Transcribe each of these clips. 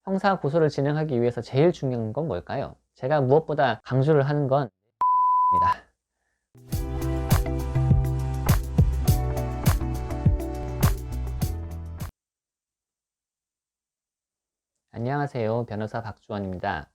형사 고소를 진행하기 위해서 제일 중요한 건 뭘까요? 제가 무엇보다 강조를 하는 건 입니다. 안녕하세요. 변호사 박주원입니다.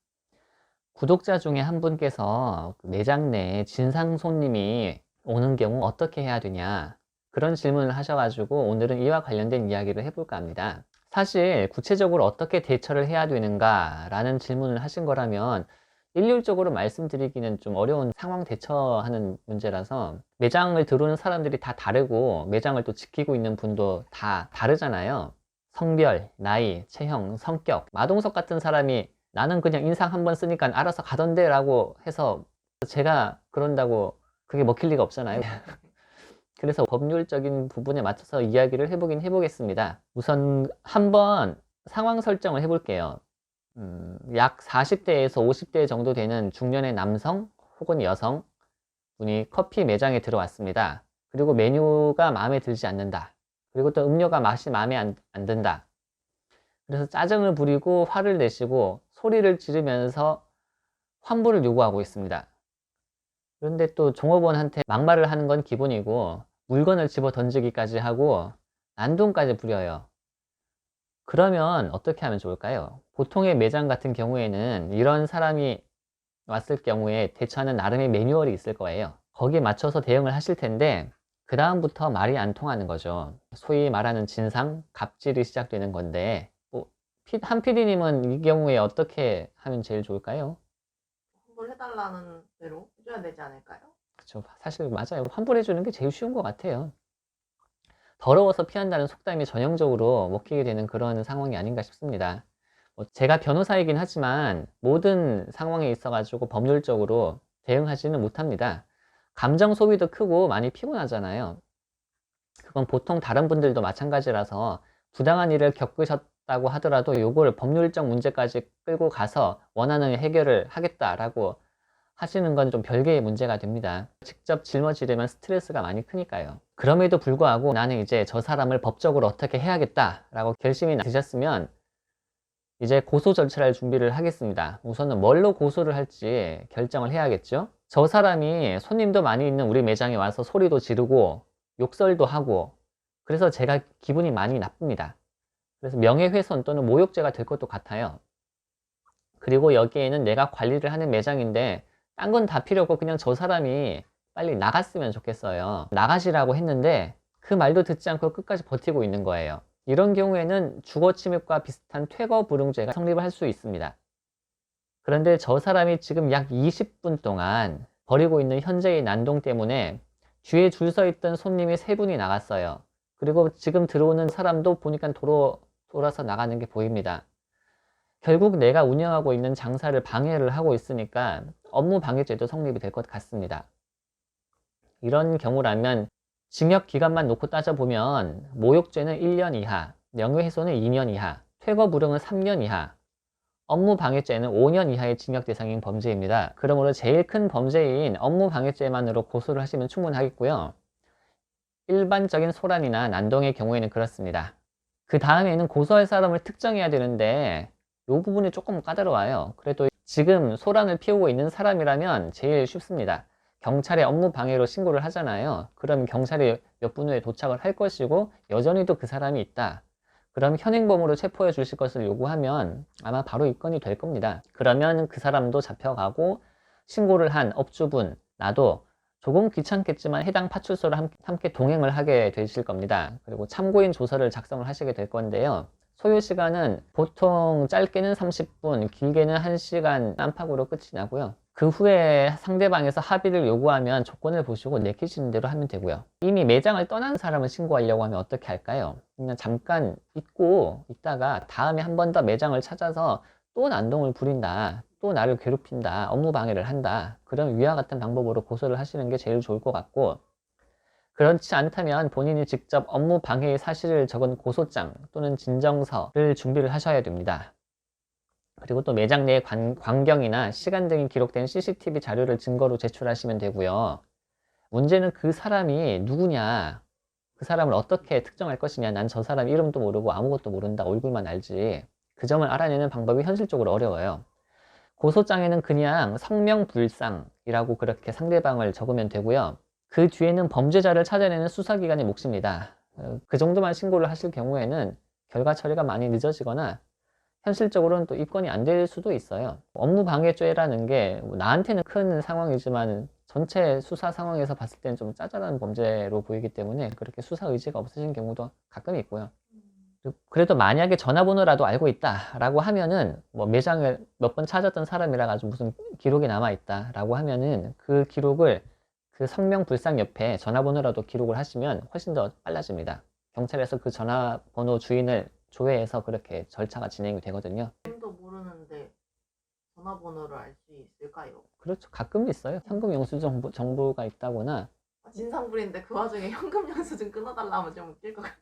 구독자 중에 한 분께서 매장 내에 진상 손님이 오는 경우 어떻게 해야 되냐, 그런 질문을 하셔가지고 오늘은 이와 관련된 이야기를 해볼까 합니다. 사실 구체적으로 어떻게 대처를 해야 되는가 라는 질문을 하신 거라면 일률적으로 말씀드리기는 좀 어려운 상황 대처하는 문제라서, 매장을 들어오는 사람들이 다 다르고 매장을 또 지키고 있는 분도 다 다르잖아요. 성별, 나이, 체형, 성격, 마동석 같은 사람이 나는 그냥 인상 한번 쓰니까 알아서 가던데 라고 해서 제가 그런다고 그게 먹힐 리가 없잖아요. 그래서 법률적인 부분에 맞춰서 이야기를 해보겠습니다. 우선 한번 상황 설정을 해볼게요. 약 40대에서 50대 정도 되는 중년의 남성 혹은 여성 분이 커피 매장에 들어왔습니다. 그리고 메뉴가 마음에 들지 않는다. 그리고 또 음료가 맛이 마음에 안 든다. 그래서 짜증을 부리고 화를 내시고 소리를 지르면서 환불을 요구하고 있습니다. 그런데 또 종업원한테 막말을 하는 건 기본이고 물건을 집어 던지기까지 하고 난동까지 부려요. 그러면 어떻게 하면 좋을까요? 보통의 매장 같은 경우에는 이런 사람이 왔을 경우에 대처하는 나름의 매뉴얼이 있을 거예요. 거기에 맞춰서 대응을 하실 텐데 그 다음부터 말이 안 통하는 거죠. 소위 말하는 진상, 갑질이 시작되는 건데, 한 PD님은 이 경우에 어떻게 하면 제일 좋을까요? 환불해달라는 대로 해줘야 되지 않을까요? 그쵸, 사실 맞아요. 환불해 주는 게 제일 쉬운 것 같아요. 더러워서 피한다는 속담이 전형적으로 먹히게 되는 그런 상황이 아닌가 싶습니다. 제가 변호사이긴 하지만 모든 상황에 있어 가지고 법률적으로 대응하지는 못합니다. 감정 소비도 크고 많이 피곤하잖아요. 그건 보통 다른 분들도 마찬가지라서 부당한 일을 겪으셨다고 하더라도 요걸 법률적 문제까지 끌고 가서 원하는 해결을 하겠다라고 하시는 건 좀 별개의 문제가 됩니다. 직접 짊어지려면 스트레스가 많이 크니까요. 그럼에도 불구하고 나는 이제 저 사람을 법적으로 어떻게 해야겠다라고 결심이 드셨으면 이제 고소 절차를 준비를 하겠습니다. 우선은 뭘로 고소를 할지 결정을 해야겠죠. 저 사람이 손님도 많이 있는 우리 매장에 와서 소리도 지르고 욕설도 하고, 그래서 제가 기분이 많이 나쁩니다. 그래서 명예훼손 또는 모욕죄가 될 것도 같아요. 그리고 여기에는 내가 관리를 하는 매장인데 딴 건 다 필요 없고 그냥 저 사람이 빨리 나갔으면 좋겠어요. 나가시라고 했는데 그 말도 듣지 않고 끝까지 버티고 있는 거예요. 이런 경우에는 주거침입과 비슷한 퇴거불응죄가 성립을 할 수 있습니다. 그런데 저 사람이 지금 약 20분 동안 벌이고 있는 현재의 난동 때문에 뒤에 줄 서 있던 손님이 3분이 나갔어요. 그리고 지금 들어오는 사람도 보니까 돌아서 나가는 게 보입니다. 결국 내가 운영하고 있는 장사를 방해를 하고 있으니까 업무방해죄도 성립이 될 것 같습니다. 이런 경우라면 징역 기간만 놓고 따져보면 모욕죄는 1년 이하, 명예훼손은 2년 이하, 퇴거불응은 3년 이하, 업무방해죄는 5년 이하의 징역 대상인 범죄입니다. 그러므로 제일 큰 범죄인 업무방해죄만으로 고소를 하시면 충분하겠고요. 일반적인 소란이나 난동의 경우에는 그렇습니다. 그 다음에는 고소할 사람을 특정해야 되는데 이 부분이 조금 까다로워요. 그래도 지금 소란을 피우고 있는 사람이라면 제일 쉽습니다. 경찰에 업무방해로 신고를 하잖아요. 그럼 경찰이 몇 분 후에 도착을 할 것이고 여전히도 그 사람이 있다. 그럼 현행범으로 체포해 주실 것을 요구하면 아마 바로 입건이 될 겁니다. 그러면 그 사람도 잡혀가고 신고를 한 업주분, 나도 조금 귀찮겠지만 해당 파출소를 함께 동행을 하게 되실 겁니다. 그리고 참고인 조서를 작성을 하시게 될 건데요. 소요 시간은 보통 짧게는 30분, 길게는 1시간 안팎으로 끝이 나고요. 그 후에 상대방에서 합의를 요구하면 조건을 보시고 내키시는 대로 하면 되고요. 이미 매장을 떠난 사람을 신고하려고 하면 어떻게 할까요? 그냥 잠깐 잊고 있다가 다음에 한 번 더 매장을 찾아서 또 난동을 부린다, 또 나를 괴롭힌다, 업무방해를 한다, 그럼 위와 같은 방법으로 고소를 하시는 게 제일 좋을 것 같고, 그렇지 않다면 본인이 직접 업무방해의 사실을 적은 고소장 또는 진정서를 준비를 하셔야 됩니다. 그리고 또 매장 내 광경이나 시간 등이 기록된 CCTV 자료를 증거로 제출하시면 되고요. 문제는 그 사람이 누구냐, 그 사람을 어떻게 특정할 것이냐. 난 저 사람 이름도 모르고 아무것도 모른다, 얼굴만 알지. 그 점을 알아내는 방법이 현실적으로 어려워요. 고소장에는 그냥 성명불상이라고 그렇게 상대방을 적으면 되고요. 그 뒤에는 범죄자를 찾아내는 수사기관의 몫입니다. 그 정도만 신고를 하실 경우에는 결과 처리가 많이 늦어지거나 현실적으로는 또 입건이 안 될 수도 있어요. 업무방해죄라는 게 나한테는 큰 상황이지만 전체 수사 상황에서 봤을 때는 좀 짜잘한 범죄로 보이기 때문에 그렇게 수사 의지가 없으신 경우도 가끔 있고요. 그래도 만약에 전화번호라도 알고 있다라고 하면은 뭐 매장을 몇 번 찾았던 사람이라 가지고 무슨 기록이 남아 있다라고 하면은 그 기록을 그 성명불상 옆에 전화번호라도 기록을 하시면 훨씬 더 빨라집니다. 경찰에서 그 전화번호 주인을 조회해서 그렇게 절차가 진행이 되거든요. 이름도 모르는데 전화번호를 알 수 있을까요? 그렇죠. 가끔 있어요. 현금 영수증 정보가 있다거나. 진상부리인데 그 와중에 현금 영수증 끊어달라 하면 좀 웃길 것 같아.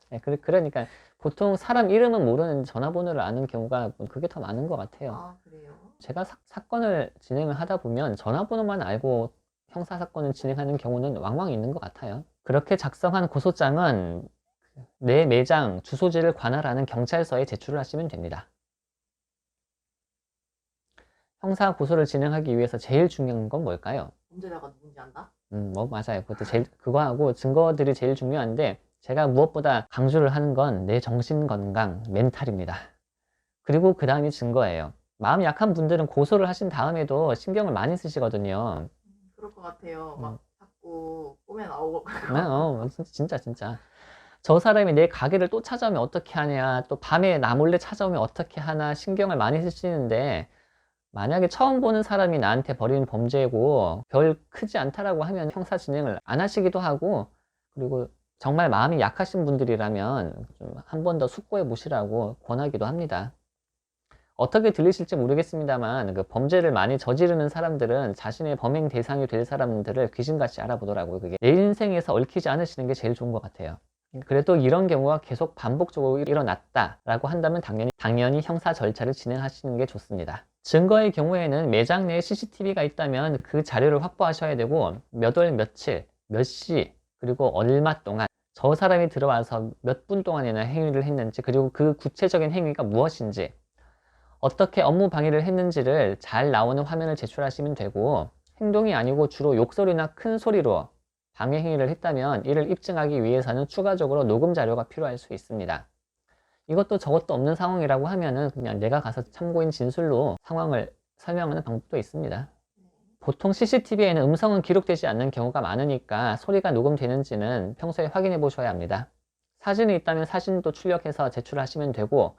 네, 그러니까 보통 사람 이름은 모르는 전화번호를 아는 경우가 그게 더 많은 것 같아요. 아, 그래요? 제가 사건을 진행을 하다 보면 전화번호만 알고 형사사건을 진행하는 경우는 왕왕 있는 것 같아요. 그렇게 작성한 고소장은 내 매장 주소지를 관할하는 경찰서에 제출을 하시면 됩니다. 형사 고소를 진행하기 위해서 제일 중요한 건 뭘까요? 범죄자가 누군지 안다? 뭐 맞아요. 그거하고 증거들이 제일 중요한데 제가 무엇보다 강조를 하는 건 내 정신 건강, 멘탈입니다. 그리고 그 다음이 증거예요. 마음이 약한 분들은 고소를 하신 다음에도 신경을 많이 쓰시거든요. 그럴 것 같아요. 막 자꾸 꿈에 나오고. 진짜. 저 사람이 내 가게를 또 찾아오면 어떻게 하냐, 또 밤에 나 몰래 찾아오면 어떻게 하나 신경을 많이 쓰시는데 만약에 처음 보는 사람이 나한테 벌이는 범죄고 별 크지 않다라고 하면 형사 진행을 안 하시기도 하고, 그리고 정말 마음이 약하신 분들이라면 좀 한 번 더 숙고해 보시라고 권하기도 합니다. 어떻게 들리실지 모르겠습니다만 그 범죄를 많이 저지르는 사람들은 자신의 범행 대상이 될 사람들을 귀신같이 알아보더라고요. 그게 내 인생에서 얽히지 않으시는 게 제일 좋은 것 같아요. 그래도 이런 경우가 계속 반복적으로 일어났다라고 한다면 당연히 형사 절차를 진행하시는 게 좋습니다. 증거의 경우에는 매장 내에 CCTV가 있다면 그 자료를 확보하셔야 되고 몇 월 며칠, 몇 시, 그리고 얼마 동안 저 사람이 들어와서 몇 분 동안이나 행위를 했는지, 그리고 그 구체적인 행위가 무엇인지, 어떻게 업무 방해를 했는지를 잘 나오는 화면을 제출하시면 되고, 행동이 아니고 주로 욕설이나 큰 소리로 방해 행위를 했다면 이를 입증하기 위해서는 추가적으로 녹음 자료가 필요할 수 있습니다. 이것도 저것도 없는 상황이라고 하면은 그냥 내가 가서 참고인 진술로 상황을 설명하는 방법도 있습니다. 보통 CCTV에는 음성은 기록되지 않는 경우가 많으니까 소리가 녹음되는지는 평소에 확인해 보셔야 합니다. 사진이 있다면 사진도 출력해서 제출하시면 되고,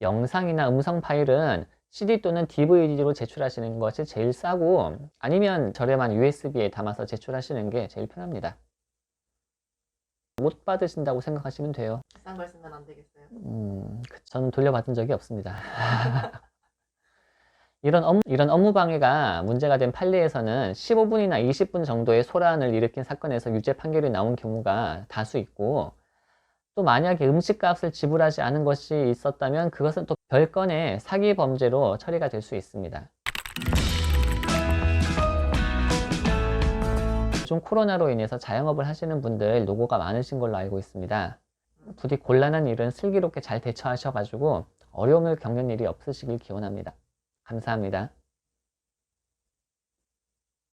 영상이나 음성 파일은 CD 또는 DVD로 제출하시는 것이 제일 싸고, 아니면 저렴한 USB에 담아서 제출하시는 게 제일 편합니다. 못 받으신다고 생각하시면 돼요. 비싼 걸 쓰면 안 되겠어요? 저는 돌려받은 적이 없습니다. 이런 업무 방해가 문제가 된 판례에서는 15분이나 20분 정도의 소란을 일으킨 사건에서 유죄 판결이 나온 경우가 다수 있고, 또 만약에 음식값을 지불하지 않은 것이 있었다면 그것은 또 별건의 사기 범죄로 처리가 될 수 있습니다. 요즘 코로나로 인해서 자영업을 하시는 분들 노고가 많으신 걸로 알고 있습니다. 부디 곤란한 일은 슬기롭게 잘 대처하셔가지고 어려움을 겪는 일이 없으시길 기원합니다. 감사합니다.